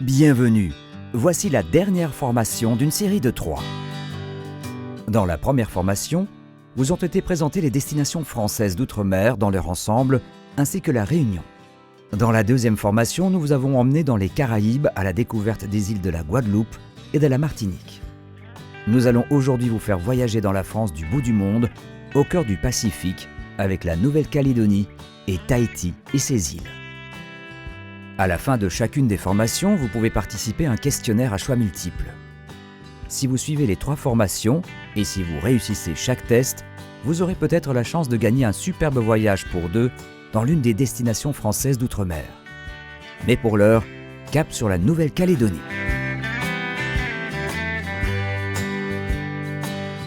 Bienvenue, voici la dernière formation d'une série de 3. Dans la première formation, vous ont été présentées les destinations françaises d'outre-mer dans leur ensemble, ainsi que la Réunion. Dans la deuxième formation, nous vous avons emmené dans les Caraïbes à la découverte des îles de la Guadeloupe et de la Martinique. Nous allons aujourd'hui vous faire voyager dans la France du bout du monde, au cœur du Pacifique, avec la Nouvelle-Calédonie et Tahiti et ses îles. À la fin de chacune des formations, vous pouvez participer à un questionnaire à choix multiples. Si vous suivez les 3 formations et si vous réussissez chaque test, vous aurez peut-être la chance de gagner un superbe voyage pour 2 dans l'une des destinations françaises d'outre-mer. Mais pour l'heure, cap sur la Nouvelle-Calédonie.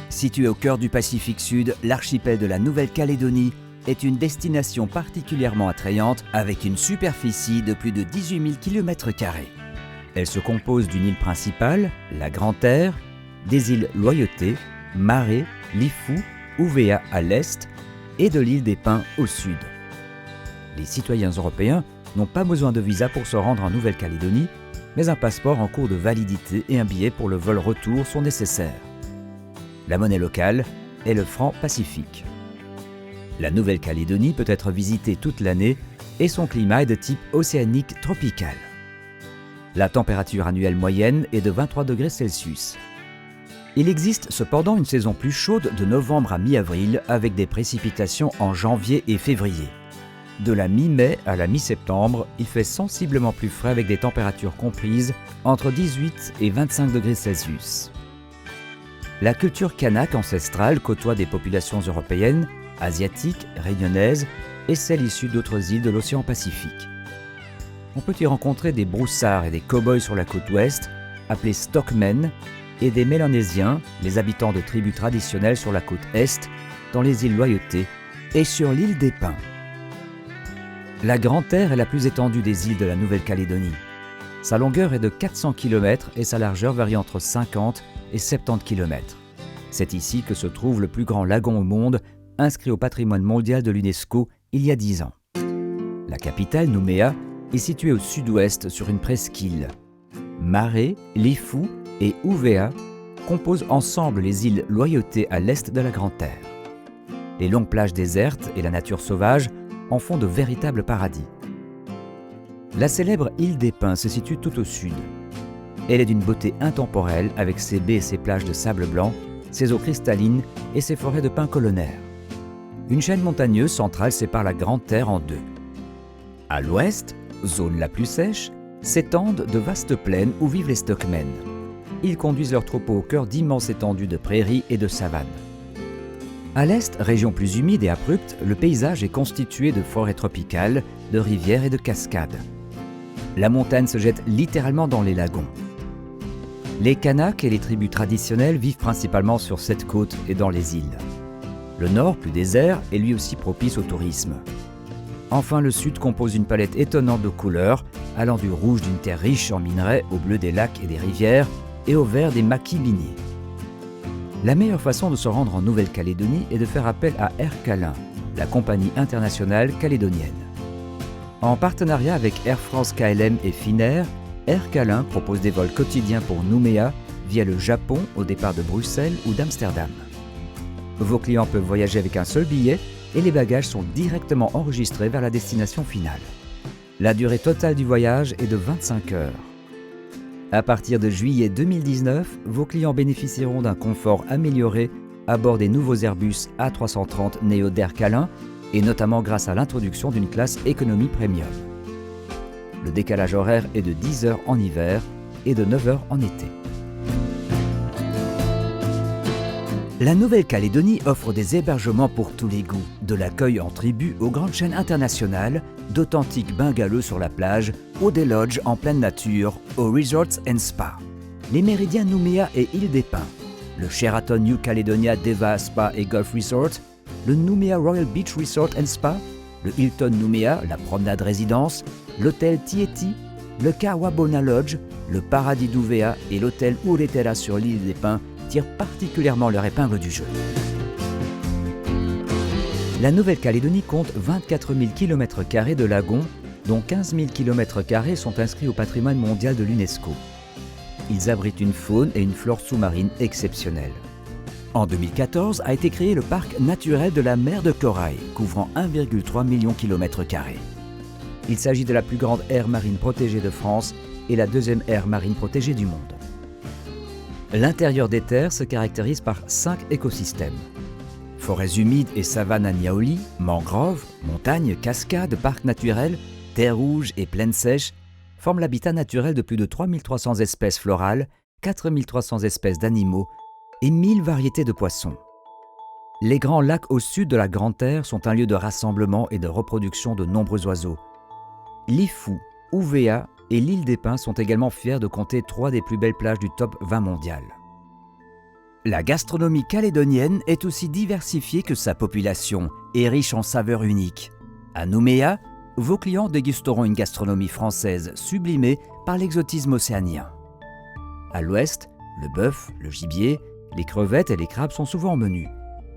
Situé au cœur du Pacifique Sud, l'archipel de la Nouvelle-Calédonie est une destination particulièrement attrayante avec une superficie de plus de 18 000 km². Elle se compose d'une île principale, la Grande-Terre, des îles Loyauté, Maré, Lifou, Ouvéa à l'est et de l'île des Pins au sud. Les citoyens européens n'ont pas besoin de visa pour se rendre en Nouvelle-Calédonie, mais un passeport en cours de validité et un billet pour le vol retour sont nécessaires. La monnaie locale est le franc pacifique. La Nouvelle-Calédonie peut être visitée toute l'année et son climat est de type océanique tropical. La température annuelle moyenne est de 23 degrés Celsius. Il existe cependant une saison plus chaude de novembre à mi-avril avec des précipitations en janvier et février. De la mi-mai à la mi-septembre, il fait sensiblement plus frais avec des températures comprises entre 18 et 25 degrés Celsius. La culture kanak ancestrale côtoie des populations européennes, asiatiques, réunionnaises et celles issues d'autres îles de l'océan Pacifique. On peut y rencontrer des broussards et des cow-boys sur la côte ouest, appelés stockmen, et des Mélanésiens, les habitants de tribus traditionnelles sur la côte est, dans les îles Loyauté et sur l'île des Pins. La Grande-Terre est la plus étendue des îles de la Nouvelle-Calédonie. Sa longueur est de 400 km et sa largeur varie entre 50 et 70 km. C'est ici que se trouve le plus grand lagon au monde, inscrit au patrimoine mondial de l'UNESCO il y a 10 ans. La capitale, Nouméa, est située au sud-ouest sur une presqu'île. Maré, Lifou et Ouvéa composent ensemble les îles Loyauté à l'est de la Grande-Terre. Les longues plages désertes et la nature sauvage en font de véritables paradis. La célèbre île des Pins se situe tout au sud. Elle est d'une beauté intemporelle avec ses baies et ses plages de sable blanc, ses eaux cristallines et ses forêts de pins colonnaires. Une chaîne montagneuse centrale sépare la Grande-Terre en 2. À l'ouest, zone la plus sèche, s'étendent de vastes plaines où vivent les stockmen. Ils conduisent leurs troupeaux au cœur d'immenses étendues de prairies et de savanes. À l'est, région plus humide et abrupte, le paysage est constitué de forêts tropicales, de rivières et de cascades. La montagne se jette littéralement dans les lagons. Les Kanaks et les tribus traditionnelles vivent principalement sur cette côte et dans les îles. Le nord, plus désert, est lui aussi propice au tourisme. Enfin, le sud compose une palette étonnante de couleurs, allant du rouge d'une terre riche en minerais au bleu des lacs et des rivières et au vert des maquis miniers. La meilleure façon de se rendre en Nouvelle-Calédonie est de faire appel à Air Calin, la compagnie internationale calédonienne. En partenariat avec Air France KLM et Finnair, Air Calin propose des vols quotidiens pour Nouméa via le Japon au départ de Bruxelles ou d'Amsterdam. Vos clients peuvent voyager avec un seul billet et les bagages sont directement enregistrés vers la destination finale. La durée totale du voyage est de 25 heures. À partir de juillet 2019, vos clients bénéficieront d'un confort amélioré à bord des nouveaux Airbus A330 Neo d'Air Calin et notamment grâce à l'introduction d'une classe économie premium. Le décalage horaire est de 10 heures en hiver et de 9 heures en été. La Nouvelle-Calédonie offre des hébergements pour tous les goûts, de l'accueil en tribu aux grandes chaînes internationales, d'authentiques bungalows sur la plage, aux des lodges en pleine nature, aux resorts and spa. Les méridiens Nouméa et Île des Pins, le Sheraton New Caledonia Deva Spa et Golf Resort, le Nouméa Royal Beach Resort and Spa, le Hilton Nouméa, la promenade résidence, l'hôtel Tieti, le Kawabona Lodge, le Paradis d'Ouvéa et l'hôtel Uretera sur l'île des Pins tirent particulièrement leur épingle du jeu. La Nouvelle-Calédonie compte 24 000 km² de lagons dont 15 000 km² sont inscrits au patrimoine mondial de l'UNESCO. Ils abritent une faune et une flore sous-marine exceptionnelles. En 2014 a été créé le parc naturel de la mer de Corail, couvrant 1,3 million de km². Il s'agit de la plus grande aire marine protégée de France et la deuxième aire marine protégée du monde. L'intérieur des terres se caractérise par 5 écosystèmes. Forêts humides et savanes à Niaouli, mangroves, montagnes, cascades, parcs naturels, terres rouges et plaines sèches forment l'habitat naturel de plus de 3300 espèces florales, 4300 espèces d'animaux et 1000 variétés de poissons. Les grands lacs au sud de la Grande Terre sont un lieu de rassemblement et de reproduction de nombreux oiseaux. Lifou, Ouvéa et l'île des Pins sont également fiers de compter 3 des plus belles plages du top 20 mondial. La gastronomie calédonienne est aussi diversifiée que sa population et riche en saveurs uniques. À Nouméa, vos clients dégusteront une gastronomie française sublimée par l'exotisme océanien. À l'ouest, le bœuf, le gibier, les crevettes et les crabes sont souvent au menu.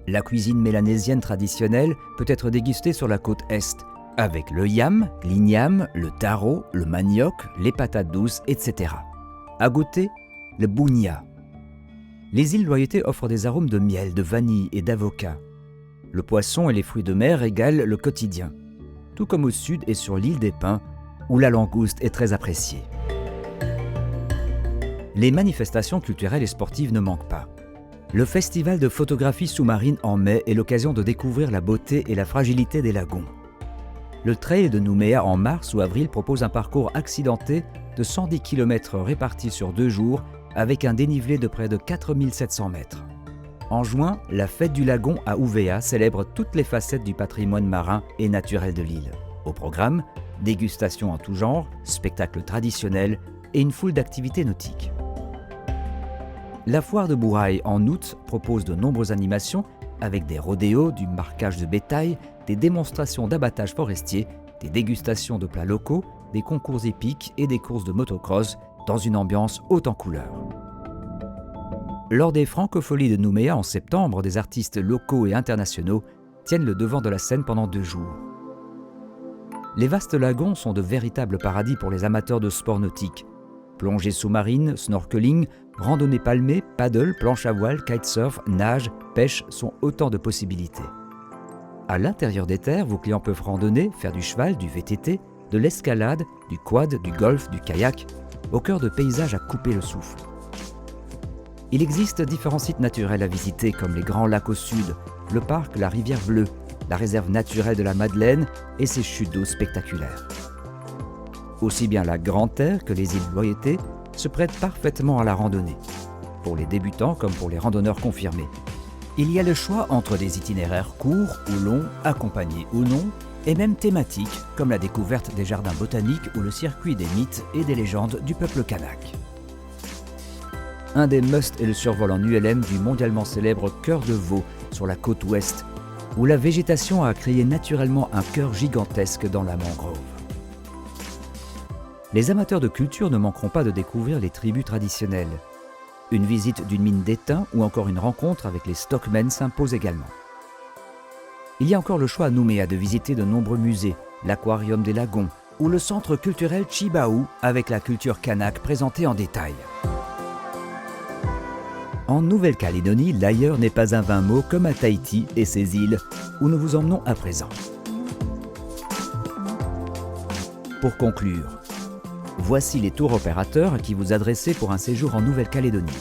La cuisine mélanésienne traditionnelle peut être dégustée sur la côte est, avec le yam, l'igname, le taro, le manioc, les patates douces, etc. À goûter, le bounia. Les îles Loyauté offrent des arômes de miel, de vanille et d'avocat. Le poisson et les fruits de mer régalent le quotidien, tout comme au sud et sur l'île des Pins, où la langouste est très appréciée. Les manifestations culturelles et sportives ne manquent pas. Le festival de photographie sous-marine en mai est l'occasion de découvrir la beauté et la fragilité des lagons. Le trail de Nouméa en mars ou avril propose un parcours accidenté de 110 km répartis sur 2 jours avec un dénivelé de près de 4700 mètres. En juin, la fête du lagon à Ouvéa célèbre toutes les facettes du patrimoine marin et naturel de l'île. Au programme, dégustation en tout genre, spectacles traditionnels et une foule d'activités nautiques. La foire de Bourail en août propose de nombreuses animations avec des rodéos, du marquage de bétail, des démonstrations d'abattage forestier, des dégustations de plats locaux, des concours épiques et des courses de motocross dans une ambiance haute en couleurs. Lors des Francopholies de Nouméa en septembre, des artistes locaux et internationaux tiennent le devant de la scène pendant 2 jours. Les vastes lagons sont de véritables paradis pour les amateurs de sports nautiques. Plongée sous-marine, snorkeling, randonnée palmée, paddle, planche à voile, kitesurf, nage, pêche sont autant de possibilités. À l'intérieur des terres, vos clients peuvent randonner, faire du cheval, du VTT, de l'escalade, du quad, du golf, du kayak, au cœur de paysages à couper le souffle. Il existe différents sites naturels à visiter comme les Grands Lacs au sud, le parc La Rivière Bleue, la réserve naturelle de la Madeleine et ses chutes d'eau spectaculaires. Aussi bien la Grande Terre que les îles Loyauté se prêtent parfaitement à la randonnée, pour les débutants comme pour les randonneurs confirmés. Il y a le choix entre des itinéraires courts ou longs, accompagnés ou non, et même thématiques comme la découverte des jardins botaniques ou le circuit des mythes et des légendes du peuple kanak. Un des musts est le survol en ULM du mondialement célèbre Cœur de Veau sur la côte ouest, où la végétation a créé naturellement un cœur gigantesque dans la mangrove. Les amateurs de culture ne manqueront pas de découvrir les tribus traditionnelles. Une visite d'une mine d'étain ou encore une rencontre avec les stockmen s'impose également. Il y a encore le choix à Nouméa de visiter de nombreux musées, l'aquarium des lagons ou le centre culturel Chibaou avec la culture kanak présentée en détail. En Nouvelle-Calédonie, l'ailleurs n'est pas un vain mot comme à Tahiti et ses îles, où nous vous emmenons à présent. Pour conclure, voici les tours opérateurs à qui vous adressez pour un séjour en Nouvelle-Calédonie.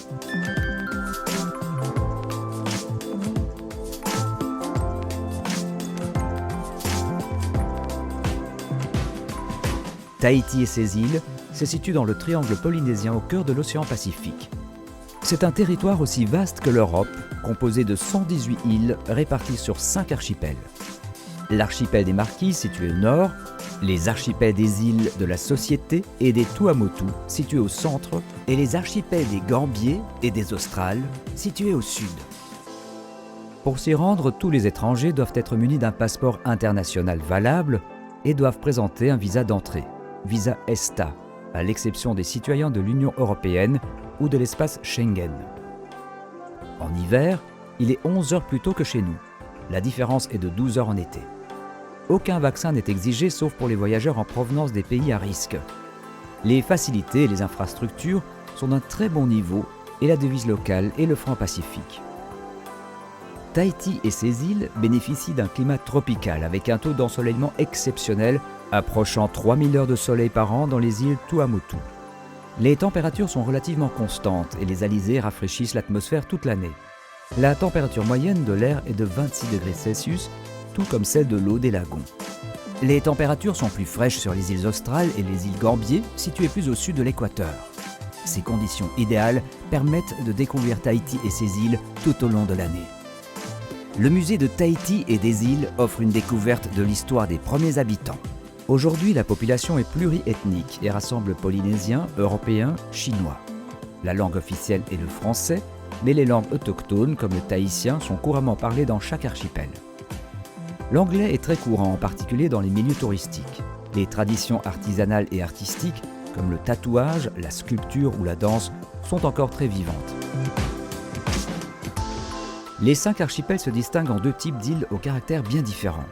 Tahiti et ses îles se situent dans le triangle polynésien au cœur de l'océan Pacifique. C'est un territoire aussi vaste que l'Europe, composé de 118 îles réparties sur 5 archipels. L'archipel des Marquises situé au nord, les archipels des îles de la Société et des Tuamotu situés au centre et les archipels des Gambiers et des Australes situés au sud. Pour s'y rendre, tous les étrangers doivent être munis d'un passeport international valable et doivent présenter un visa d'entrée, visa ESTA, à l'exception des citoyens de l'Union européenne ou de l'espace Schengen. En hiver, il est 11 heures plus tôt que chez nous. La différence est de 12 heures en été. aucun vaccin n'est exigé sauf pour les voyageurs en provenance des pays à risque. Les facilités et les infrastructures sont d'un très bon niveau et la devise locale est le franc Pacifique. Tahiti et ses îles bénéficient d'un climat tropical avec un taux d'ensoleillement exceptionnel approchant 3000 heures de soleil par an dans les îles Tuamotu. Les températures sont relativement constantes et les alizés rafraîchissent l'atmosphère toute l'année. La température moyenne de l'air est de 26 degrés Celsius, tout comme celle de l'eau des lagons. Les températures sont plus fraîches sur les îles australes et les îles Gambier, situées plus au sud de l'équateur. Ces conditions idéales permettent de découvrir Tahiti et ses îles tout au long de l'année. Le musée de Tahiti et des îles offre une découverte de l'histoire des premiers habitants. Aujourd'hui, la population est pluriethnique et rassemble Polynésiens, Européens, Chinois. La langue officielle est le français, mais les langues autochtones comme le tahitien sont couramment parlées dans chaque archipel. L'anglais est très courant, en particulier dans les milieux touristiques. Les traditions artisanales et artistiques, comme le tatouage, la sculpture ou la danse, sont encore très vivantes. Les 5 archipels se distinguent en 2 types d'îles au caractère bien différent.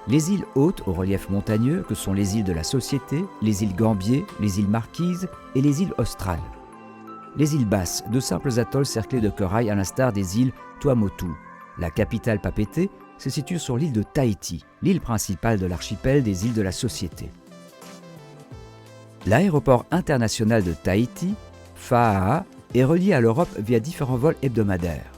Les îles hautes au relief montagneux, que sont les îles de la Société, les îles Gambier, les îles Marquises et les îles Australes. Les îles basses, de simples atolls cerclés de corail à l'instar des îles Tuamotu. La capitale Papeete se situe sur l'île de Tahiti, l'île principale de l'archipel des îles de la Société. L'aéroport international de Tahiti, Faa'a, est relié à l'Europe via différents vols hebdomadaires.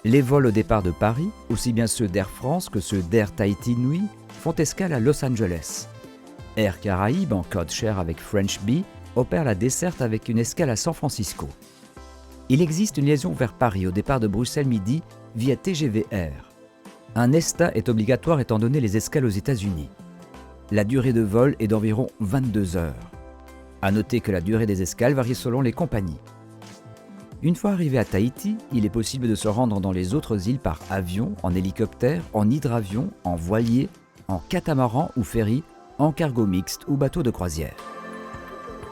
Les vols au départ de Paris, aussi bien ceux d'Air France que ceux d'Air Tahiti Nui, font escale à Los Angeles. Air Caraïbes, en code-share avec French Bee, opère la desserte avec une escale à San Francisco. Il existe une liaison vers Paris au départ de Bruxelles Midi via TGV Air. Un ESTA est obligatoire étant donné les escales aux États-Unis. La durée de vol est d'environ 22 heures. À noter que la durée des escales varie selon les compagnies. Une fois arrivé à Tahiti, il est possible de se rendre dans les autres îles par avion, en hélicoptère, en hydravion, en voilier, en catamaran ou ferry, en cargo mixte ou bateau de croisière.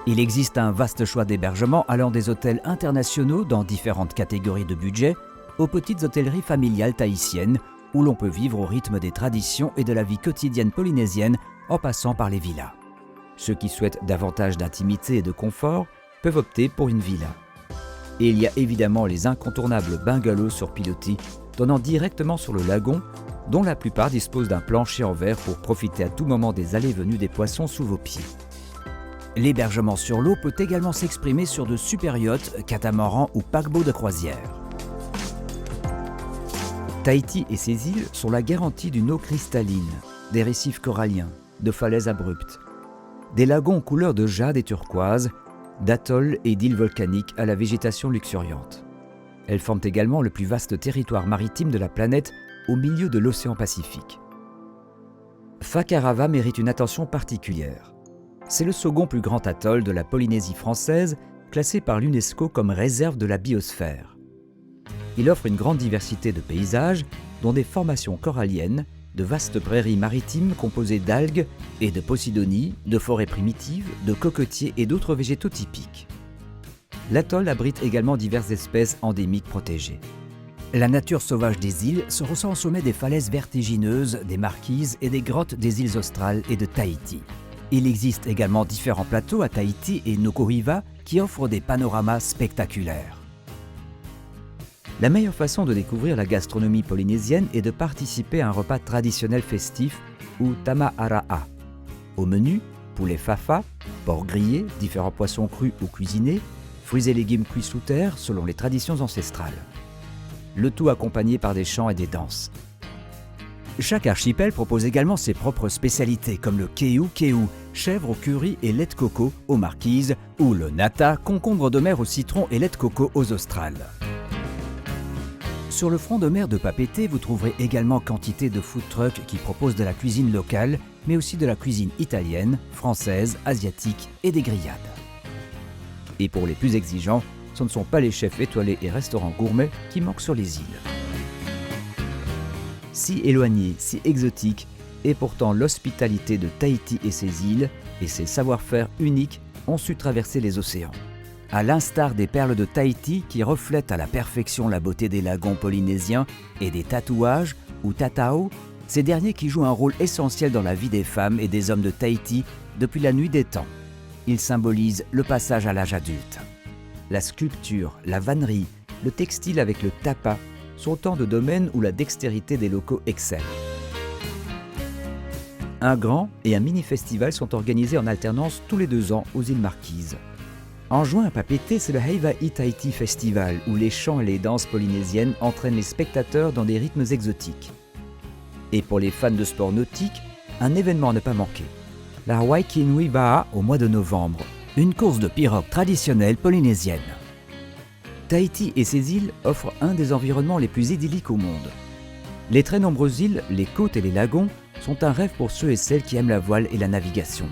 Il existe un vaste choix d'hébergements allant des hôtels internationaux dans différentes catégories de budget aux petites hôtelleries familiales tahitiennes où l'on peut vivre au rythme des traditions et de la vie quotidienne polynésienne en passant par les villas. Ceux qui souhaitent davantage d'intimité et de confort peuvent opter pour une villa. Et il y a évidemment les incontournables bungalows sur pilotis donnant directement sur le lagon, dont la plupart disposent d'un plancher en verre pour profiter à tout moment des allées et venues des poissons sous vos pieds. L'hébergement sur l'eau peut également s'exprimer sur de super yachts, catamarans ou paquebots de croisière. Tahiti et ses îles sont la garantie d'une eau cristalline, des récifs coralliens, de falaises abruptes, des lagons couleur de jade et turquoise, d'atolls et d'îles volcaniques à la végétation luxuriante. Elles forment également le plus vaste territoire maritime de la planète au milieu de l'océan Pacifique. Fakarava mérite une attention particulière. C'est le second plus grand atoll de la Polynésie française, classé par l'UNESCO comme réserve de la biosphère. Il offre une grande diversité de paysages, dont des formations coralliennes, de vastes prairies maritimes composées d'algues et de posidonies, de forêts primitives, de cocotiers et d'autres végétaux typiques. L'atoll abrite également diverses espèces endémiques protégées. La nature sauvage des îles se ressent au sommet des falaises vertigineuses, des marquises et des grottes des îles australes et de Tahiti. Il existe également différents plateaux à Tahiti et Nukuhiva qui offrent des panoramas spectaculaires. La meilleure façon de découvrir la gastronomie polynésienne est de participer à un repas traditionnel festif ou tamahara'a. Au menu, poulet fafa, porc grillé, différents poissons crus ou cuisinés, fruits et légumes cuits sous terre selon les traditions ancestrales. Le tout accompagné par des chants et des danses. Chaque archipel propose également ses propres spécialités comme le keu, chèvre au curry et lait de coco aux marquises, ou le nata, concombre de mer au citron et lait de coco aux australes. Sur le front de mer de Papeete, vous trouverez également quantité de food trucks qui proposent de la cuisine locale, mais aussi de la cuisine italienne, française, asiatique et des grillades. Et pour les plus exigeants, ce ne sont pas les chefs étoilés et restaurants gourmets qui manquent sur les îles. Si éloignée, si exotique, et pourtant l'hospitalité de Tahiti et ses îles et ses savoir-faire uniques ont su traverser les océans. À l'instar des perles de Tahiti qui reflètent à la perfection la beauté des lagons polynésiens et des tatouages ou tatao, Ces derniers qui jouent un rôle essentiel dans la vie des femmes et des hommes de Tahiti depuis la nuit des temps. Ils symbolisent le passage à l'âge adulte. La sculpture, la vannerie, le textile avec le tapa sont autant de domaines où la dextérité des locaux excelle. Un grand et un mini-festival sont organisés en alternance tous les 2 ans aux îles Marquises. En juin à Papeete, c'est le Hawaii Tahiti Festival où les chants et les danses polynésiennes entraînent les spectateurs dans des rythmes exotiques. Et pour les fans de sport nautique, un événement à ne pas manquer. La Waikinui Ba'a au mois de novembre, une course de pirogue traditionnelle polynésienne. Tahiti et ses îles offrent un des environnements les plus idylliques au monde. Les très nombreuses îles, les côtes et les lagons sont un rêve pour ceux et celles qui aiment la voile et la navigation.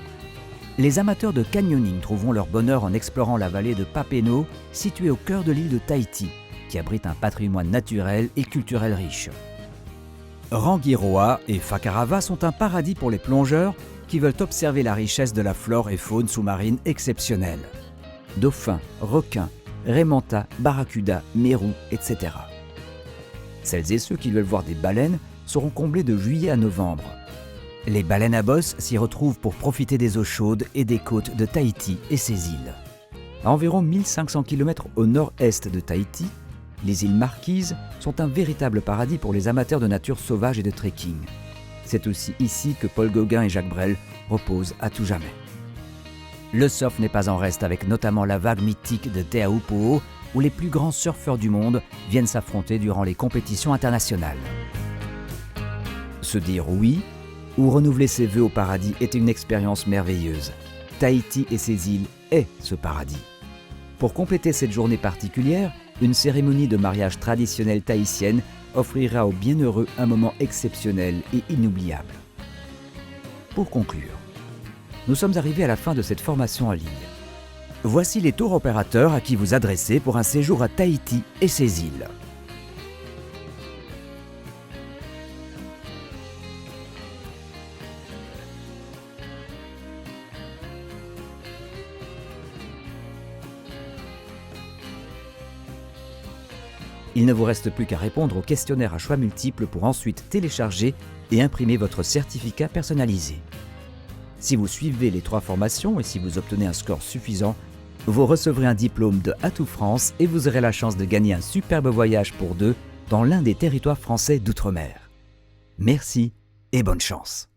Les amateurs de canyoning trouveront leur bonheur en explorant la vallée de Papeno, située au cœur de l'île de Tahiti, qui abrite un patrimoine naturel et culturel riche. Rangiroa et Whakarava sont un paradis pour les plongeurs qui veulent observer la richesse de la flore et faune sous-marine exceptionnelle. Dauphins, requins, raimentas, barracudas, mérous, etc. Celles et ceux qui veulent voir des baleines seront comblés de juillet à novembre. Les baleines à bosse s'y retrouvent pour profiter des eaux chaudes et des côtes de Tahiti et ses îles. À environ 1500 km au nord-est de Tahiti, les îles Marquises sont un véritable paradis pour les amateurs de nature sauvage et de trekking. C'est aussi ici que Paul Gauguin et Jacques Brel reposent à tout jamais. Le surf n'est pas en reste avec notamment la vague mythique de Te Aupo'o où les plus grands surfeurs du monde viennent s'affronter durant les compétitions internationales. Se dire oui ou renouveler ses vœux au paradis est une expérience merveilleuse. Tahiti et ses îles est ce paradis. Pour compléter cette journée particulière, une cérémonie de mariage traditionnelle tahitienne offrira aux bienheureux un moment exceptionnel et inoubliable. Pour conclure, nous sommes arrivés à la fin de cette formation en ligne. Voici les tours opérateurs à qui vous adresser pour un séjour à Tahiti et ses îles. Il ne vous reste plus qu'à répondre au questionnaire à choix multiples pour ensuite télécharger et imprimer votre certificat personnalisé. Si vous suivez les 3 formations et si vous obtenez un score suffisant, vous recevrez un diplôme de Atout France et vous aurez la chance de gagner un superbe voyage pour 2 dans l'un des territoires français d'outre-mer. Merci et bonne chance.